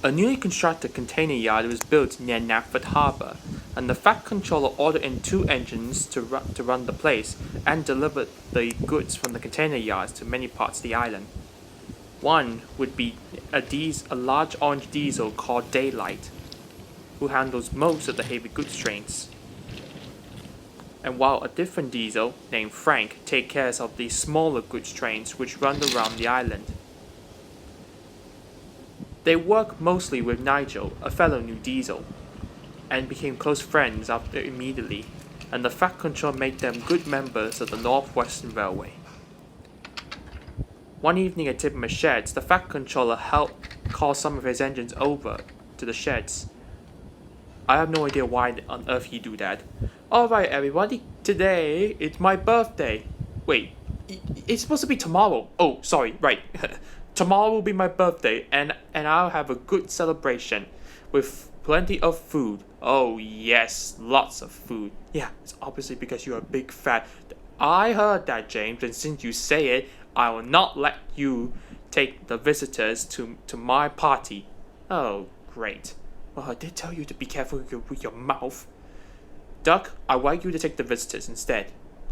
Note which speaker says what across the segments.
Speaker 1: A newly constructed container yard was built near Knapford Harbour, and the Fat Controller ordered in 2 engines to run the place and deliver the goods from the container yards to many parts of the island. One would be a large orange diesel called Daylight, who handles most of the heavy goods trains, and while a different diesel named Frank takes care of the smaller goods trains which run around the island. They worked mostly with Nigel, a fellow new diesel, and became close friends after immediately, and the Fat Controller made them good members of the North Western Railway. One evening at Tipper's sheds, the Fat Controller helped call some of his engines over to the sheds. I have no idea why on earth he do that. Alright everybody, today it's my birthday. Wait, it's supposed to be tomorrow. Oh, sorry, right. Tomorrow will be my birthday and I'll have a good celebration with plenty of food. Oh yes, lots of food. Yeah, it's obviously because you're a big fat. I heard that, James, and since you say it, I will not let you take the visitors to my party. Oh, great. Well, I did tell you to be careful with your mouth. Duck, I want you to take the visitors instead.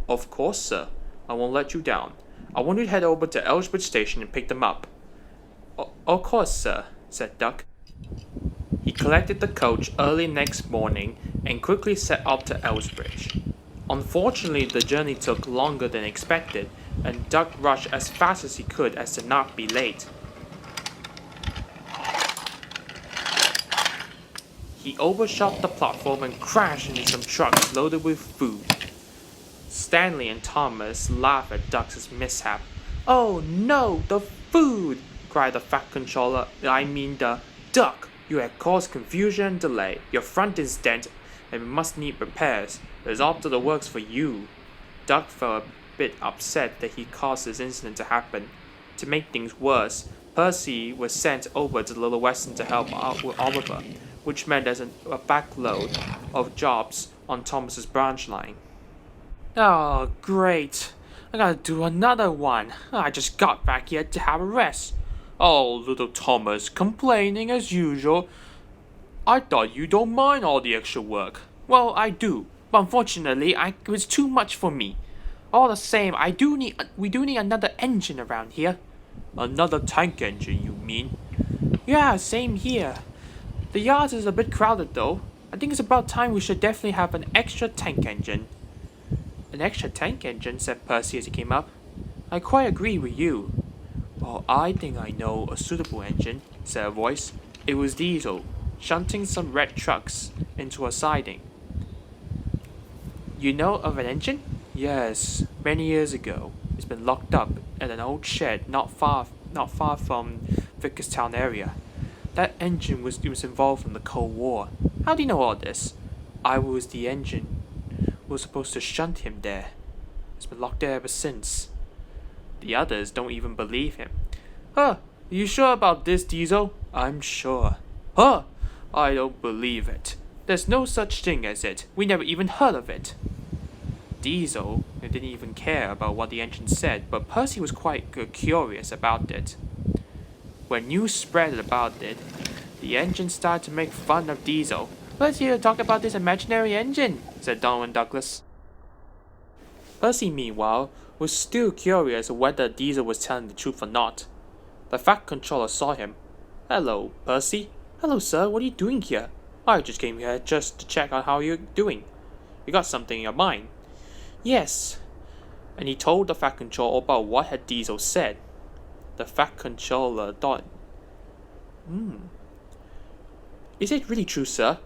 Speaker 1: Of course, sir. I won't let you down. I want you to head over to Elsbridge station and pick them up. Of course, sir, said Duck. He collected the coach early next morning and quickly set off to Elsbridge. Unfortunately, the journey took longer than expected, and Duck rushed as fast as he could as to not be late. He overshot the platform and crashed into some trucks loaded with food. Stanley and Thomas laughed at Duck's mishap. Oh no, the food! Cried the Fat Controller. I mean the Duck! You have caused confusion and delay. Your front is dented and must need repairs. It's off to the works for you. Duck felt a bit upset that he caused this incident to happen. To make things worse, Percy was sent over to the Little Western to help out with Oliver, which meant there's a backload of jobs on Thomas's branch line. Oh, great. I gotta do another one. I just got back here to have a rest. Oh, little Thomas, complaining as usual. I thought you don't mind all the extra work. Well, I do, but unfortunately, it was too much for me. All the same, we do need another engine around here. Another tank engine, you mean? Yeah, same here. The yard is a bit crowded though. I think it's about time we should definitely have an extra tank engine. An extra tank engine, said Percy as he came up. I quite agree with you. Well, I think I know a suitable engine, said a voice. It was Diesel, shunting some red trucks into a siding. You know of an engine? Yes, many years ago. It's been locked up at an old shed not far from Vickerstown area. That engine was involved in the Cold War. How do you know all this? I was the engine who was supposed to shunt him there. It's been locked there ever since. The others don't even believe him. Huh, you sure about this, Diesel? I'm sure. Huh, I don't believe it. There's no such thing as it. We never even heard of it. Diesel didn't even care about what the engine said, but Percy was quite curious about it. When news spread about it, the engine started to make fun of Diesel. Let's hear talk about this imaginary engine, said Donald Douglas. Percy, meanwhile, was still curious whether Diesel was telling the truth or not. The Fat Controller saw him. Hello, Percy. Hello, sir. What are you doing here? I just came here just to check on how you're doing. You got something in your mind? Yes. And he told the Fat Controller about what had Diesel said. The Fat Controller thought, Is it really true, sir?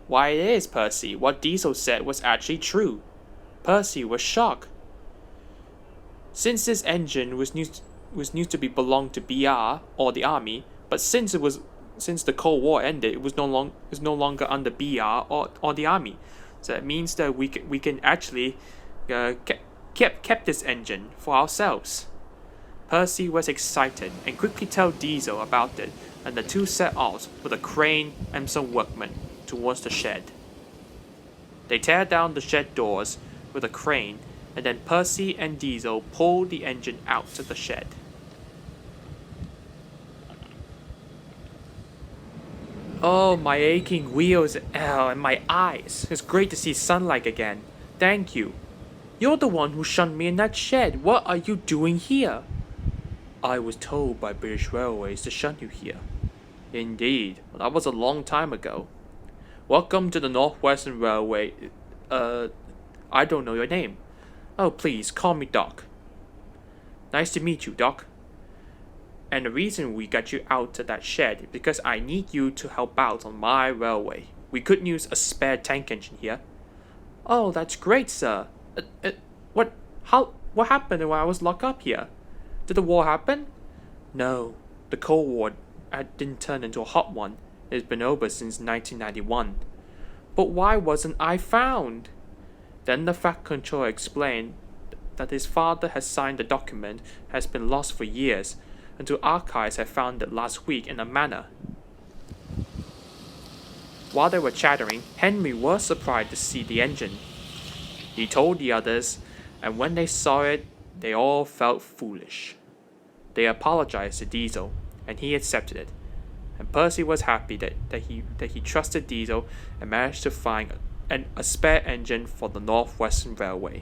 Speaker 1: Why, it is, Percy. What Diesel said was actually true. Percy was shocked. Since this engine was new to be belonged to BR or the army, but since the Cold War ended, it was no longer under BR or the army. So that means that we can actually kept this engine for ourselves. Percy was excited and quickly told Diesel about it, and the two set off with a crane and some workmen towards the shed. They tear down the shed doors with a crane, and then Percy and Diesel pulled the engine out of the shed. Oh, my aching wheels and my eyes. It's great to see sunlight again. Thank you. You're the one who shunned me in that shed. What are you doing here? I was told by British Railways to shun you here. Indeed, that was a long time ago. Welcome to the Northwestern Railway. I don't know your name. Oh, please, call me Doc. Nice to meet you, Doc. And the reason we got you out of that shed is because I need you to help out on my railway. We could use a spare tank engine here. Oh, that's great, sir. What happened when I was locked up here? Did the war happen? No, the Cold War didn't turn into a hot one. It's been over since 1991. But why wasn't I found? Then the fact controller explained that his father has signed the document has been lost for years, until archives had found it last week in a manor. While they were chattering, Henry was surprised to see the engine. He told the others, and when they saw it, they all felt foolish. They apologized to Diesel, and he accepted it. And Percy was happy that he trusted Diesel and managed to find a spare engine for the Northwestern Railway.